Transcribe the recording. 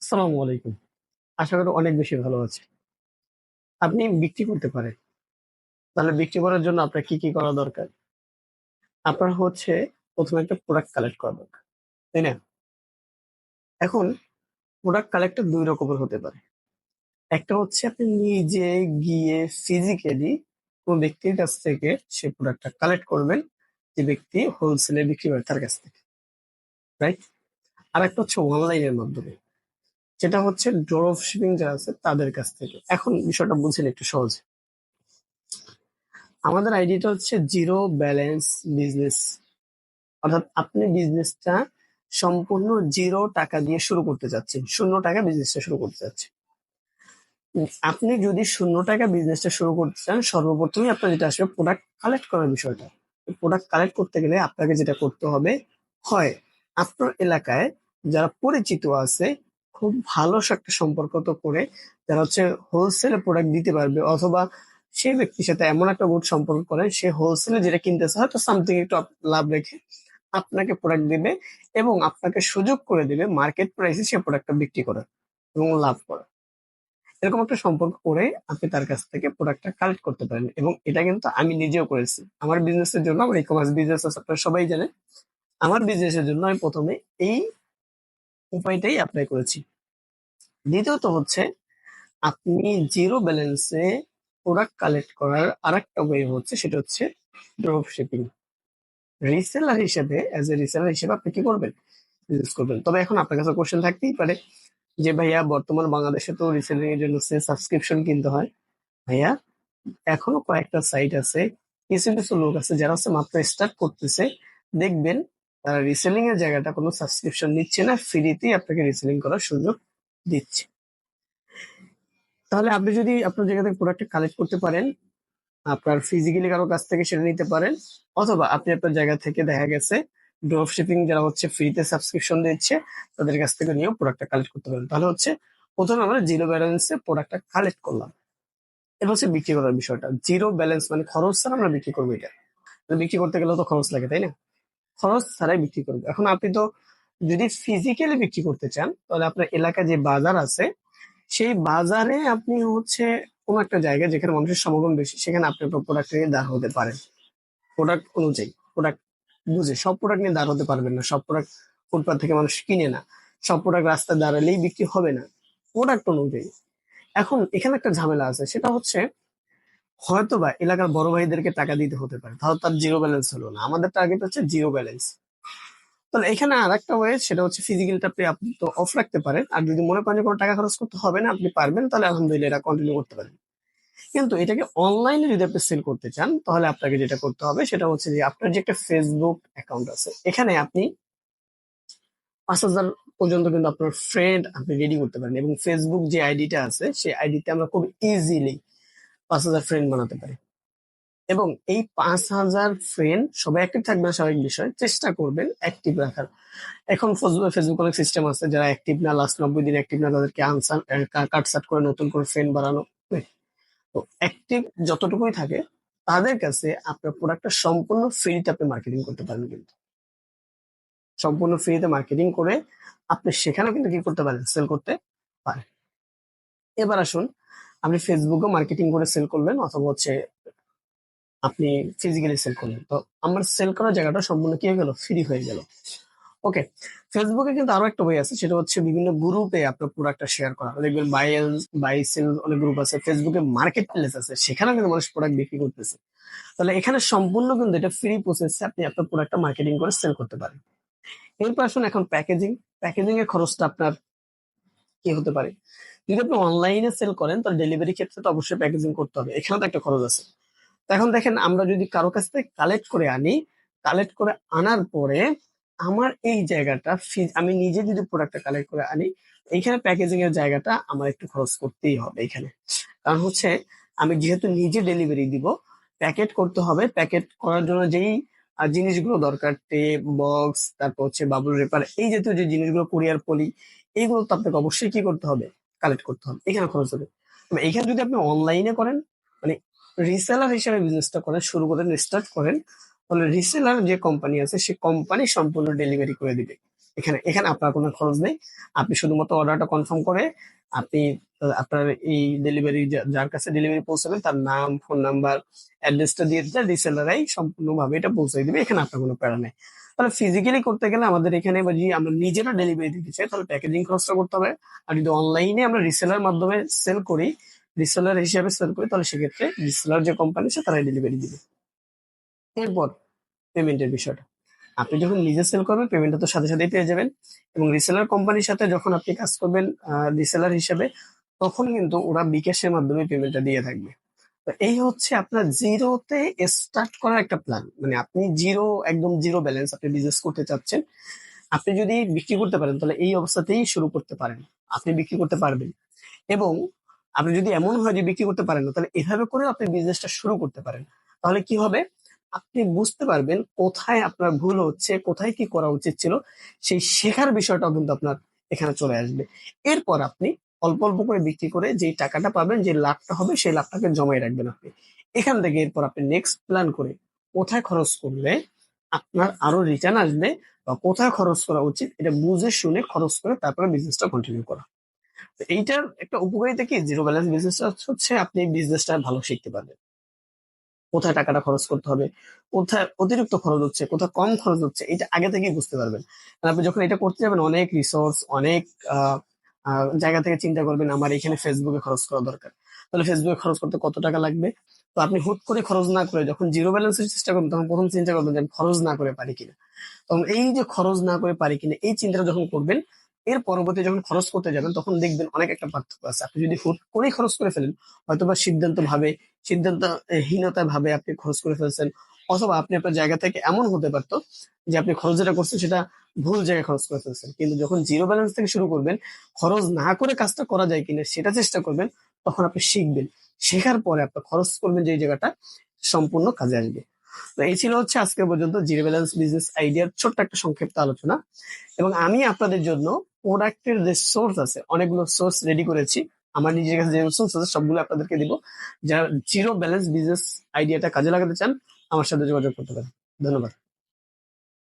আসসালামু আলাইকুম। আশা করি অনেক বেশি ভালো আছে। আপনি বিক্রি করতে পারেন। তাহলে বিক্রি করার জন্য আপনার কি, কি করা দরকার? আপনার হচ্ছে ১ম এ একটা প্রোডাক্ট কালেক্ট করা দরকার। তাই না? এখন প্রোডাক্ট কালেক্টর ২ রকমের হতে পারে। একটা হচ্ছে আপনি নিজে গিয়ে ফিজিক্যালি কোন ব্যক্তির কাছ থেকে সেই প্রোডাক্টটা কালেক্ট করবেন, যে ব্যক্তি হোলসেলে বিক্রি করে তার কাছ থেকে। রাইট? আরেকটা হচ্ছে অনলাইনের মাধ্যমে। যেটা হচ্ছে ড্রপ শিপিং যারা আছে তাদের কাছ থেকে। এখন বিষয়টা বুঝেন একটু সহজে। আমাদের আইডিটা হচ্ছে জিরো ব্যালেন্স বিজনেস। অর্থাৎ আপনি বিজনেসটা সম্পূর্ণ জিরো টাকা দিয়ে শুরু করতে চাচ্ছেন, শূন্য টাকা বিজনেসটা শুরু করতে চাচ্ছেন। আপনি যদি শূন্য টাকা বিজনেসটা শুরু করতে চান, সর্বপ্রথমে আপনার যেটা আসবে প্রোডাক্ট কালেক্ট করার বিষয়টা। প্রোডাক্ট কালেক্ট করতে গেলে আপনাকে যেটা করতে হবে, হয় আপনার এলাকায় যারা পরিচিত আছে, খুব ভালো একটা সম্পর্ক তো করে যারা হচ্ছে হোলসেলে প্রোডাক্ট দিতে পারবে, অথবা সেই ব্যক্তির সাথে এমন একটা গুড সম্পর্ক করেন সে হোলসেলে যেটা কিনতেছে হয়তো সামথিং একটু লাভ রেখে আপনাকে প্রোডাক্ট দিবে, এবং আপনাকে সুযোগ করে দিবে মার্কেট প্রাইসে সে প্রোডাক্টটা বিক্রি করার এবং লাভ করার। এরকম একটা সম্পর্ক করে আপনি তার কাছ থেকে প্রোডাক্টটা কালেক্ট করতে পারেন, এবং এটা কিন্তু আমি নিজেও করেছি আমার বিজনেসের জন্য। আমার ই কমার্স বিজনেস আছে, আপনারা সবাই জানেন। আমার বিজনেসের জন্য আমি প্রথমে এই উপায়টাই অ্যাপ্লাই করেছি। দ্বিতীয়ত হচ্ছে আপনি জিরো ব্যালেন্সে প্রোডাক্ট কালেক্ট করার আরেকটা ওয়ে হচ্ছে, সেটা হচ্ছে ড্রপ শিপিং। রিসেলার হিসেবে, অ্যাজ এ রিসেলার হিসেবে আপনি কি করবেন, বিজনেস করবেন। তবে এখন আপনার কাছে কোশ্চেন থাকতেই পারে যে ভাইয়া বর্তমান বাংলাদেশে তো রিসেলিং এর জন্য সাবস্ক্রিপশন কিনতে হয়। ভাইয়া, এখনো কয়েকটা সাইট আছে, কিছু কিছু লোক আছে যারা হচ্ছে মাত্র স্টার্ট করতেছে, দেখবেন তারা রিসেলিং এর জায়গাটা কোনো সাবস্ক্রিপশন নিচ্ছে না, ফ্রিতেই আপনাকে রিসেলিং করার সুযোগ দিচ্ছে। তাহলে আপনি যদি আপনার জায়গা থেকে প্রোডাক্ট কালেক্ট করতে পারেন, আপনার ফিজিক্যালি কারো কাছ থেকে সেটা নিতে পারেন, অথবা আপনি আপনার জায়গা থেকে দেখা গেছে ড্রপ শিপিং যারা হচ্ছে ফ্রিতে সাবস্ক্রিপশন দিচ্ছে তাদের কাছ থেকে নিয়েও প্রোডাক্টটা কালেক্ট করতে পারেন। তাহলে হচ্ছে প্রথমে আমরা জিরো ব্যালেন্সে প্রোডাক্টটা কালেক্ট করলাম। এটা হচ্ছে বিক্রি করার বিষয়টা। জিরো ব্যালেন্স মানে খরচ ছাড়া আমরা বিক্রি করবো এটা। বিক্রি করতে গেলেও তো খরচ লাগে, তাই না? খরচ ছাড়াই বিক্রি করবে। এখন আপনি তো যদি ফিজিক্যালি বিক্রি করতে চান, তাহলে আপনার এলাকায় যে বাজার আছে সেই বাজারে আপনি হচ্ছে কোনো একটা জায়গায় যেখানে মানুষের সমাগম বেশি, সেখানে আপনি আপনার প্রোডাক্ট নিয়ে দাঁড় হতে পারেন। প্রোডাক্ট অনুযায়ী, প্রোডাক্ট বুঝে সব প্রোডাক্ট নিয়ে দাঁড় হতে পারবেন না। সব প্রোডাক্ট ফুটপাথ থেকে মানুষ কিনে না। সব প্রোডাক্ট রাস্তায় দাঁড়ালেই বিক্রি হবে না। প্রোডাক্ট অনুযায়ী। এখন এখানে একটা ঝামেলা আছে, সেটা হচ্ছে হয়তোবা এলাকার বড় ভাইদেরকে টাকা দিতে হতে পারে, তাহলে তার জিরো ব্যালেন্স হলো না। আমাদের টার্গেট হচ্ছে জিরো ব্যালেন্স। তাহলে এখানে আর একটা ওয়ে, সেটা হচ্ছে ফিজিক্যালটা আপনি তো অফ রাখতে পারেন, আর যদি মনে করেন যে কোনো টাকা খরচ করতে হবে না, আপনি পারবেন, তাহলে আলহামদুলিল্লাহ এটা কন্টিনিউ করতে পারেন। কিন্তু এটাকে অনলাইনে যদি আপনি সেল করতে চান, তাহলে আপনাকে যেটা করতে হবে সেটা হচ্ছে যে আপনার যে একটা ফেসবুক অ্যাকাউন্ট আছে, এখানে আপনি ৫,০০০ পর্যন্ত কিন্তু আপনার ফ্রেন্ড আপনি রেডি করতে পারেন, এবং ফেসবুক যে আইডিটা আছে সেই আইডিতে আমরা খুব ইজিলি ৫,০০০ ফ্রেন্ড বানাতে পারি। এবং এই ৫,০০০ ফ্রেন্ড সবাই অ্যাক্টিভ থাকবে না, স্বাভাবিক বিষয়, চেষ্টা করবেন অ্যাক্টিভ রাখার। এখন ফেসবুক অনেক সিস্টেম আছে, যারা অ্যাক্টিভ না, লাস্ট ৯০ দিন অ্যাক্টিভ না, তাদেরকে আনসার কাটসাট করে নতুন করে ফ্রেন্ড বানানো। তো অ্যাক্টিভ যতটুকুই থাকে তাদের কাছে আপনার প্রোডাক্টটা সম্পূর্ণ ফ্রিতে আপনি মার্কেটিং করতে পারেন। কিন্তু সম্পূর্ণ ফ্রিতে মার্কেটিং করে আপনি সেখানেও কিন্তু কি করতে পারেন, সেল করতে পারেন। এবার আসুন, আপনি ফেসবুকে মার্কেটিং করে সেল করলেন, অথবা হচ্ছে আপনি ফিজিক্যালি সেল করলেন। তো আমার সেল করার জায়গাটা সম্পূর্ণ কি হয়ে গেল, ফ্রি হয়ে গেল। ওকে, ফেসবুকে কিন্তু আরো একটা ওয়ে আছে, সেটা হচ্ছে বিভিন্ন গ্রুপে আপনার প্রোডাক্টটা শেয়ার করা। দেখবেন বাই সেল অনেক গ্রুপ আছে, ফেসবুকে মার্কেট প্লেস আছে, সেখানেও কিন্তু মানুষ প্রোডাক্ট বিক্রি করতেছে। তাহলে এখানে সম্পূর্ণ কিন্তু এটা ফ্রি প্রসেসে আপনি আপনার প্রোডাক্টটা মার্কেটিং করে সেল করতে পারেন। এরপর আসুন এখন প্যাকেজিং। প্যাকেজিং এর খরচটা আপনার কি হতে পারে? যদি আপনি অনলাইনে সেল করেন, তাহলে ডেলিভারি ক্ষেত্রে তো অবশ্যই প্যাকেজিং করতে হবে, এখানেও তো একটা খরচ আছে। তো এখন দেখেন, আমরা যদি কারো কাছ থেকে কালেক্ট করে আনি, কালেক্ট করে আনার পরে আমার এই জায়গাটা আমি নিজে যদি প্রোডাক্টটা কালেক্ট করে আনি, এইখানে প্যাকেজিং এর জায়গাটা আমার একটু খরচ করতেই হবে এখানে। কারণ হচ্ছে আমি যেহেতু নিজে ডেলিভারি দিব, প্যাকেট করতে হবে। প্যাকেট করার জন্য যেই জিনিসগুলো দরকার, টেপ, বক্স, তারপর হচ্ছে বাবুল রেপার, এই জাতীয় যে জিনিসগুলো, কুরিয়ার পলি, এইগুলো তো আপনাকে অবশ্যই কি করতে হবে, কালেক্ট করতে হবে। এখানে খরচ হবে। তবে এখানে যদি আপনি অনলাইনে করেন, মানে রিসেলার হিসেবে বিজনেসটা করেন, শুরু করেন, স্টার্ট করেন, তাহলে রিসেলার যে কোম্পানি আছে সেই কোম্পানি সম্পূর্ণ ডেলিভারি করে দিবে। এখানে এখানে আপনার কোনো খরচ নেই। আপনি শুধুমাত্র অর্ডারটা কনফার্ম করে আপনি আপনার এই ডেলিভারি যার কাছে ডেলিভারি পৌঁছাবেন তার নাম, ফোন নাম্বার, অ্যাড্রেসটা দিয়ে দিলে রিসেলাররাই সম্পূর্ণভাবে এটা পৌঁছে দিবে। এখানে আপনার কোনো প্যারা নেই। তাহলে ফিজিক্যালি করতে গেলে আমাদের এখানে বা যদি আমরা নিজেরা ডেলিভারি দিতে চাই তাহলে প্যাকেজিং খরচটা করতে হবে। আর যদি অনলাইনে আমরা রিসেলার মাধ্যমে সেল করি, রিসেলার হিসেবে সেল করি, তাহলে সেক্ষেত্রে রিসেলার যে কোম্পানি আছে তারাই ডেলিভারি দিবে। এরপর পেমেন্টের বিষয়টা, আপনি যখন নিজে সেল করবেন পেমেন্টটা তো সাথে সাথেই পেয়ে যাবেন, এবং রিসেলার কোম্পানির সাথে যখন আপনি কাজ করবেন রিসেলার হিসেবে, তখন কিন্তু ওরা বিকাশের মাধ্যমে পেমেন্টটা দিয়ে থাকবে। তো এই হচ্ছে আপনার জিরোতে স্টার্ট করার একটা প্ল্যান। মানে আপনি জিরো, একদম জিরো ব্যালেন্স আপনি বিজনেস করতে চাচ্ছেন। আপনি যদি বিক্রি করতে পারেন তাহলে এই অবস্থাতেই শুরু করতে পারেন, আপনি বিক্রি করতে পারবেন। এবং আপনি যদি এমন হয় যে বিক্রি করতে পারেন না, তাহলে এভাবে করে আপনি বিজনেসটা শুরু করতে পারেন। তাহলে কি হবে, আপনি বুঝতে পারবেন কোথায় আপনার ভুল হচ্ছে, কোথায় কি করা উচিত ছিল, সেই শেখার বিষয়টাও কিন্তু আপনার এখানে চলে আসবে। এরপর আপনি অল্প অল্প করে বিক্রি করে যেই টাকাটা পাবেন, যে লাভটা হবে, সেই লাভটাকে জমাই রাখবেন আপনি। এখান থেকে এরপর আপনি নেক্সট প্ল্যান করে কোথায় খরচ করলে আপনার আরো রিটার্ন আসবে বা কোথায় খরচ করা উচিত এটা বুঝে শুনে খরচ করে তারপরে বিজনেসটা কন্টিনিউ করা। তো এইটার একটা উপকারিতা কি, জিরো ব্যালেন্স বিজনেসটা হচ্ছে আপনি বিজনেসটা ভালো শিখতে পারবেন। কোথায় টাকাটা খরচ করতে হবে, কোথায় অতিরিক্ত খরচ হচ্ছে, কোথায় কম খরচ হচ্ছে, এটা আগে থেকেই বুঝতে পারবেন। আর আপনি যখন এটা করতে যাবেন অনেক রিসোর্স, অনেক আহ, জায়গা থেকে চিন্তা করবেন আমার এখানে ফেসবুকে খরচ করা দরকার, তাহলে ফেসবুকে খরচ করতে কত টাকা লাগবে। তো আপনি হুট করে খরচ না করে যখন জিরো ব্যালেন্সের চেষ্টা করবেন তখন প্রথম চিন্তা করবেন যে আমি খরচ না করে পারি কিনা। তখন এই যে খরচ না করে পারি কিনা এই চিন্তাটা যখন করবেন, এর পরবর্তী যখন খরচ করতে যাবেন তখন দেখবেন অনেক একটা পার্থক্য আছে। আপনি যদি হুট করেই খরচ করে ফেলেন, হয়তোবা সিদ্ধান্তহীনতা ভাবে আপনি খরচ করে ফেলছেন, অথবা আপনি আপনার জায়গা থেকে এমন হতে পারতো যে আপনি খরচ যেটা করছেন সেটা ভুল জায়গায় খরচ করে ফেলছেন। কিন্তু যখন জিরো ব্যালেন্স থেকে শুরু করবেন, খরচ না করে কাজটা করা যায় কিনা সেটা চেষ্টা করবেন, তখন আপনি শিখবেন। শেখার পরে আপনি খরচ করবেন যে জায়গাটা সম্পূর্ণ কাজে আসবে। তো এই ছিল হচ্ছে আজকে পর্যন্ত জিরো ব্যালেন্স বিজনেস আইডিয়ার ছোট্ট একটা সংক্ষিপ্ত আলোচনা। এবং আমি আপনাদের জন্য প্রোডাক্টের যে সোর্স আছে অনেকগুলো সোর্স রেডি করেছি। আমার নিজের কাছে যে সোর্স আছে সবগুলো আপনাদেরকে দিব। যারা জিরো ব্যালেন্স বিজনেস আইডিয়াটা কাজে লাগাতে চান আমার সাথে যোগাযোগ করতে পারেন। ধন্যবাদ।